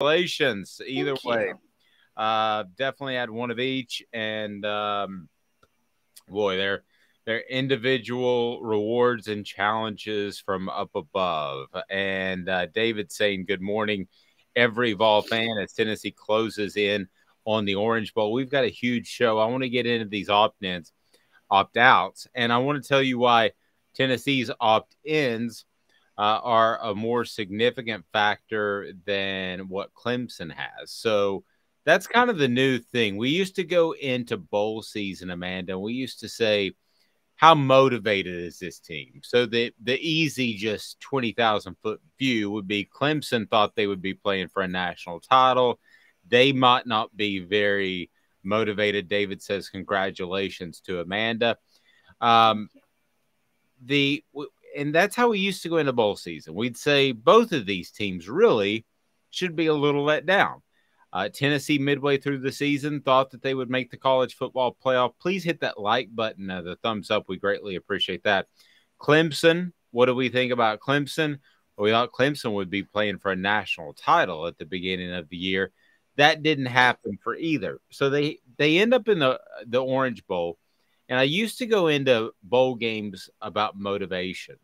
Congratulations. Either Thank way, you. definitely had one of each. And boy, they're individual rewards and challenges from up above. And David saying good morning, every Vol fan, as Tennessee closes in on the Orange Bowl. We've got a huge show. I want to get into these opt-ins, opt-outs, and I want to tell you why Tennessee's opt-ins are a more significant factor than what Clemson has. So that's kind of the new thing. We used to go into bowl season, Amanda, and we used to say, how motivated is this team? So the easy, just 20,000 foot view would be Clemson thought they would be playing for a national title. They might not be very motivated. David says, congratulations to Amanda. Um, the and that's how we used to go into bowl season. We'd say both of these teams really should be a little let down. Tennessee, midway through the season, thought that they would make the college football playoff. Please hit that like button, the thumbs up. We greatly appreciate that. Clemson, what do we think about Clemson? Well, we thought Clemson would be playing for a national title at the beginning of the year. That didn't happen for either. So they end up in the Orange Bowl. And I used to go into bowl games about motivation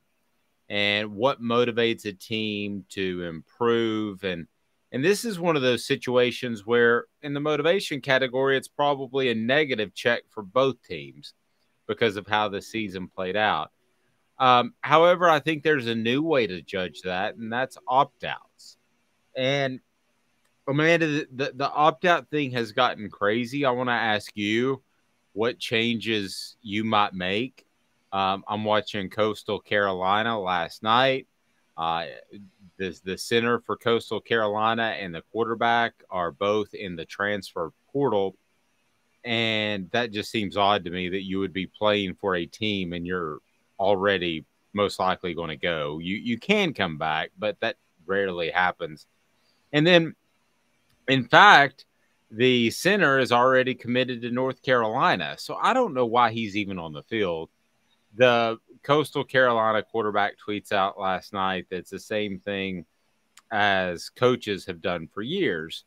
and what motivates a team to improve. And this is one of those situations where in the motivation category, it's probably a negative check for both teams because of how the season played out. However, I think there's a new way to judge that, and that's opt-outs. And Amanda, the opt-out thing has gotten crazy. I want to ask you what changes you might make. I'm watching Coastal Carolina last night. Uh, the center for Coastal Carolina and the quarterback are both in the transfer portal. And that just seems odd to me that you would be playing for a team and you're already most likely going to go. You can come back, but that rarely happens. And then, in fact, the center is already committed to North Carolina. So I don't know why he's even on the field. The Coastal Carolina quarterback tweets out last night that's the same thing as coaches have done for years.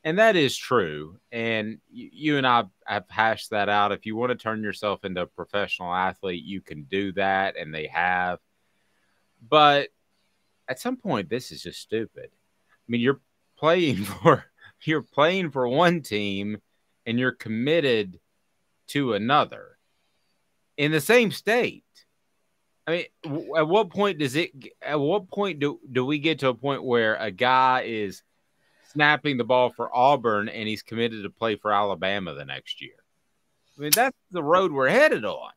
And that is true. And you and I have hashed that out. If you want to turn yourself into a professional athlete, you can do that. And they have. But at some point, this is just stupid. I mean, playing for you're playing for one team and you're committed to another in the same state. I mean, at what point do we get to a point where a guy is snapping the ball for Auburn and he's committed to play for Alabama the next year? I mean, that's the road we're headed on.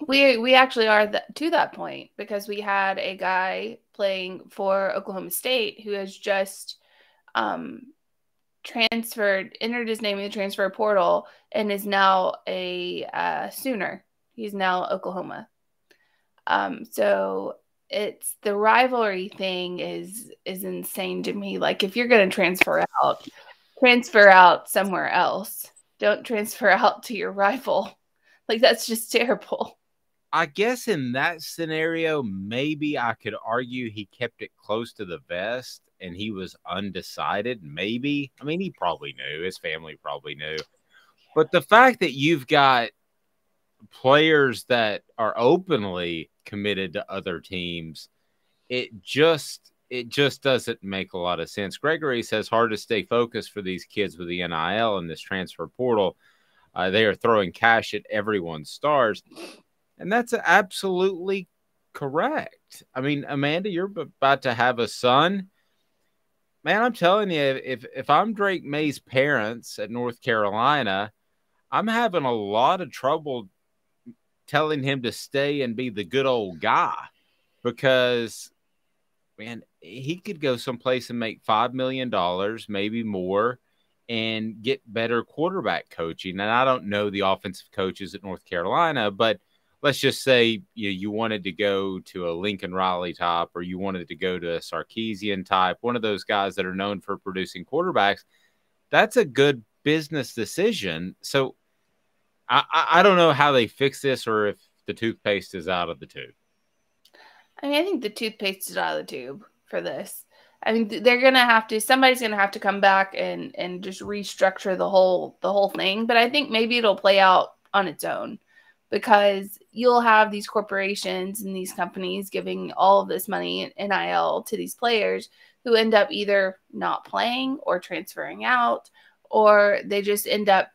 We actually are to that point because we had a guy playing for Oklahoma State who has just entered his name in the transfer portal, and is now a Sooner. He's now Oklahoma. So it's the rivalry thing is insane to me. Like, if you're going to transfer out somewhere else. Don't transfer out to your rival. Like, that's just terrible. I guess in that scenario, maybe I could argue he kept it close to the vest and he was undecided. Maybe. I mean, he probably knew. His family probably knew. But the fact that you've got players that are openly committed to other teams, it just doesn't make a lot of sense. Gregory says hard to stay focused for these kids with the NIL and this transfer portal. They are throwing cash at everyone's stars. And that's absolutely correct. I mean, Amanda, you're about to have a son. Man, I'm telling you, if I'm Drake May's parents at North Carolina, I'm having a lot of trouble telling him to stay and be the good old guy because, man, he could go someplace and make $5 million, maybe more, and get better quarterback coaching. And I don't know the offensive coaches at North Carolina, but let's just say you wanted to go to a Lincoln Riley type, or you wanted to go to a Sarkisian type, one of those guys that are known for producing quarterbacks. That's a good business decision. So I don't know how they fix this or if the toothpaste is out of the tube. I mean, I think the toothpaste is out of the tube for this. I mean, they're gonna have to. Somebody's gonna have to come back and just restructure the whole thing. But I think maybe it'll play out on its own, because you'll have these corporations and these companies giving all of this money in NIL to these players who end up either not playing or transferring out, or they just end up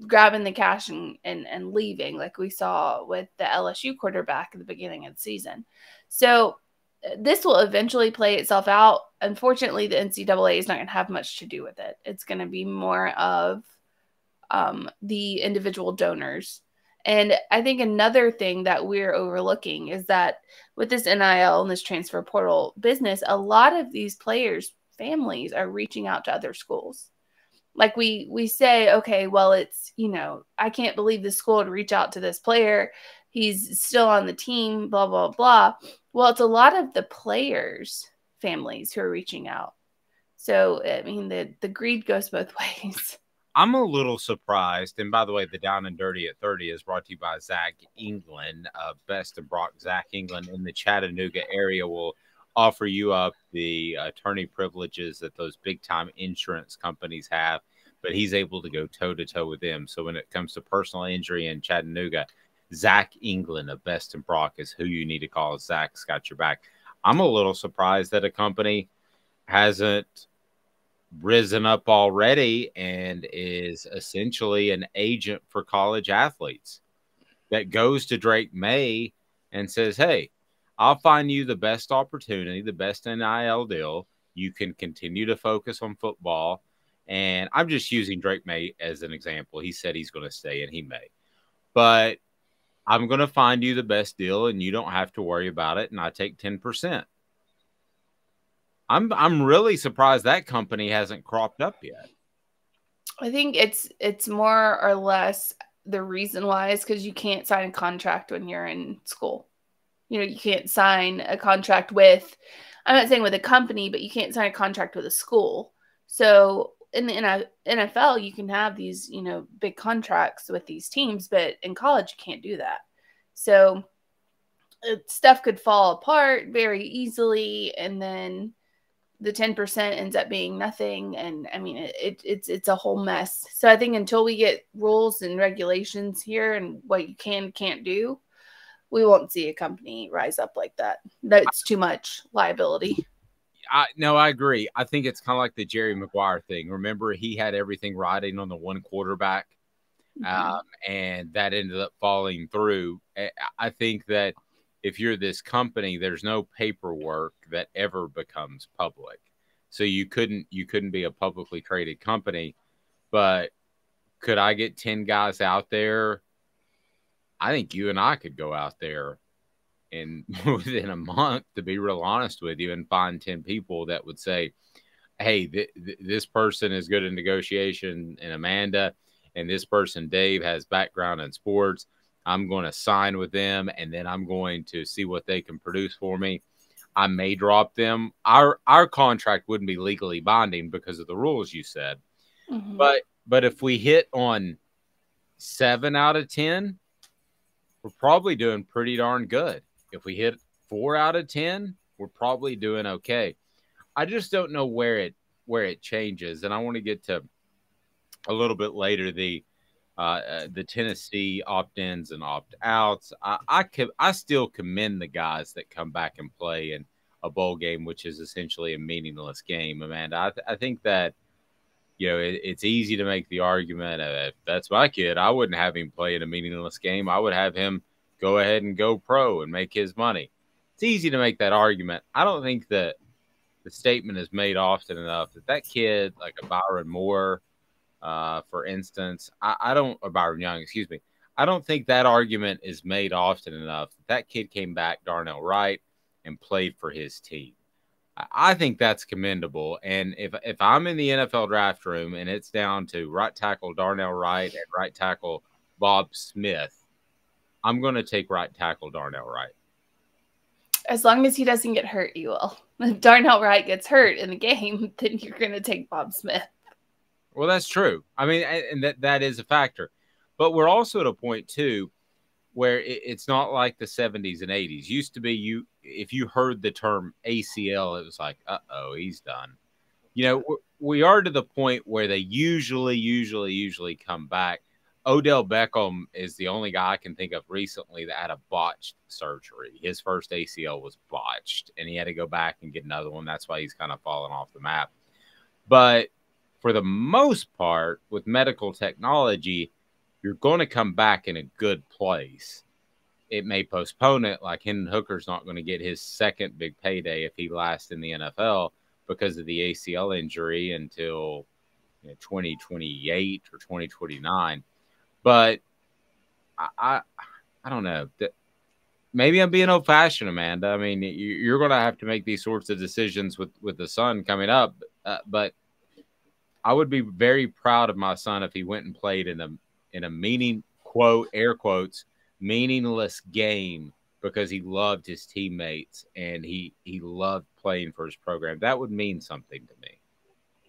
grabbing the cash and leaving, like we saw with the LSU quarterback at the beginning of the season. So this will eventually play itself out. Unfortunately, the NCAA is not going to have much to do with it. It's going to be more of the individual donors. And I think another thing that we're overlooking is that with this NIL and this transfer portal business, a lot of these players' families are reaching out to other schools. Like we say, okay, well, it's, I can't believe the school would reach out to this player. He's still on the team, blah, blah, blah. Well, it's a lot of the players' families who are reaching out. So, I mean, the greed goes both ways. I'm a little surprised. And by the way, the Down and Dirty at 30 is brought to you by Zach England. Best and Brock Zach England in the Chattanooga area will offer you up the attorney privileges that those big-time insurance companies have, but he's able to go toe-to-toe with them. So when it comes to personal injury in Chattanooga, Zach England of Best and Brock is who you need to call. Zach's got your back. I'm a little surprised that a company hasn't risen up already and is essentially an agent for college athletes that goes to Drake May and says, hey, I'll find you the best opportunity, the best NIL deal. You can continue to focus on football. And I'm just using Drake May as an example. He said he's going to stay, and he may. But I'm going to find you the best deal, and you don't have to worry about it, and I take 10%. I'm really surprised that company hasn't cropped up yet. I think it's more or less the reason why is because you can't sign a contract when you're in school. You can't sign a contract with, I'm not saying with a company, but you can't sign a contract with a school. So in the NFL, you can have these, big contracts with these teams, but in college, you can't do that. So stuff could fall apart very easily, and then the 10% ends up being nothing. And I mean, it's a whole mess. So I think until we get rules and regulations here and what you can't do, we won't see a company rise up like that. That's too much liability. No, I agree. I think it's kind of like the Jerry Maguire thing. Remember, he had everything riding on the one quarterback, and that ended up falling through. I think that if you're this company, there's no paperwork that ever becomes public. So you couldn't be a publicly traded company. But could I get 10 guys out there? I think you and I could go out there and within a month, to be real honest with you, and find 10 people that would say, hey, this person is good in negotiation, and Amanda, and this person, Dave, has background in sports. I'm going to sign with them, and then I'm going to see what they can produce for me. I may drop them. Our contract wouldn't be legally binding because of the rules you said. Mm-hmm. But if we hit on 7 out of 10, we're probably doing pretty darn good. If we hit 4 out of 10, we're probably doing okay. I just don't know where it changes, and I want to get to a little bit later the Tennessee opt-ins and opt-outs. I still commend the guys that come back and play in a bowl game, which is essentially a meaningless game, Amanda. I think that it's easy to make the argument if that's my kid, I wouldn't have him play in a meaningless game. I would have him go ahead and go pro and make his money. It's easy to make that argument. I don't think that the statement is made often enough that kid, like a Byron Moore, for instance, Byron Young, excuse me. I don't think that argument is made often enough. That kid came back, Darnell Wright, and played for his team. I think that's commendable. And if I'm in the NFL draft room and it's down to right tackle Darnell Wright and right tackle Bob Smith, I'm going to take right tackle Darnell Wright. As long as he doesn't get hurt, you will. If Darnell Wright gets hurt in the game, then you're going to take Bob Smith. Well, that's true. I mean, and that is a factor. But we're also at a point, too, where it's not like the 70s and 80s. Used to be, if you heard the term ACL, it was like, uh-oh, he's done. You know, we are to the point where they usually come back. Odell Beckham is the only guy I can think of recently that had a botched surgery. His first ACL was botched, and he had to go back and get another one. That's why he's kind of fallen off the map. But for the most part, with medical technology, you're going to come back in a good place. It may postpone it, like Hendon Hooker's not going to get his second big payday if he lasts in the NFL because of the ACL injury until 2028 or 2029. But I don't know. Maybe I'm being old fashioned, Amanda. I mean, you're going to have to make these sorts of decisions with the son coming up. But I would be very proud of my son if he went and played in a air quotes, meaningless game because he loved his teammates and he loved playing for his program. That would mean something to me.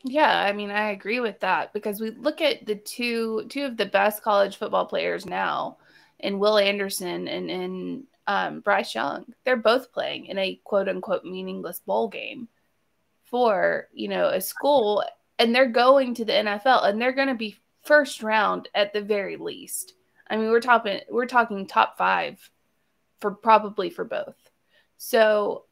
Yeah, I mean, I agree with that because we look at the two of the best college football players now, in Will Anderson and Bryce Young. They're both playing in a quote unquote meaningless bowl game for a school, and they're going to the NFL, and they're going to be first round at the very least. I mean, we're talking top 5 for both. So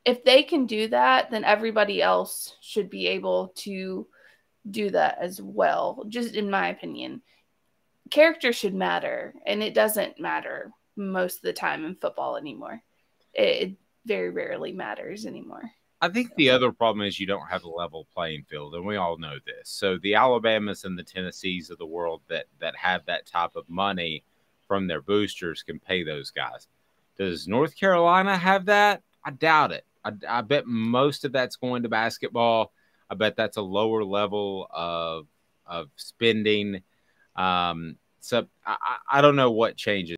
if they can do that, then everybody else should be able to do that as well, just in my opinion. Character should matter, and it doesn't matter most of the time in football anymore. It very rarely matters anymore. I think the other problem is you don't have a level playing field, and we all know this. So the Alabamas and the Tennessees of the world that have that type of money from their boosters can pay those guys. Does North Carolina have that? I doubt it. I bet most of that's going to basketball. I bet that's a lower level of spending. So I don't know what changes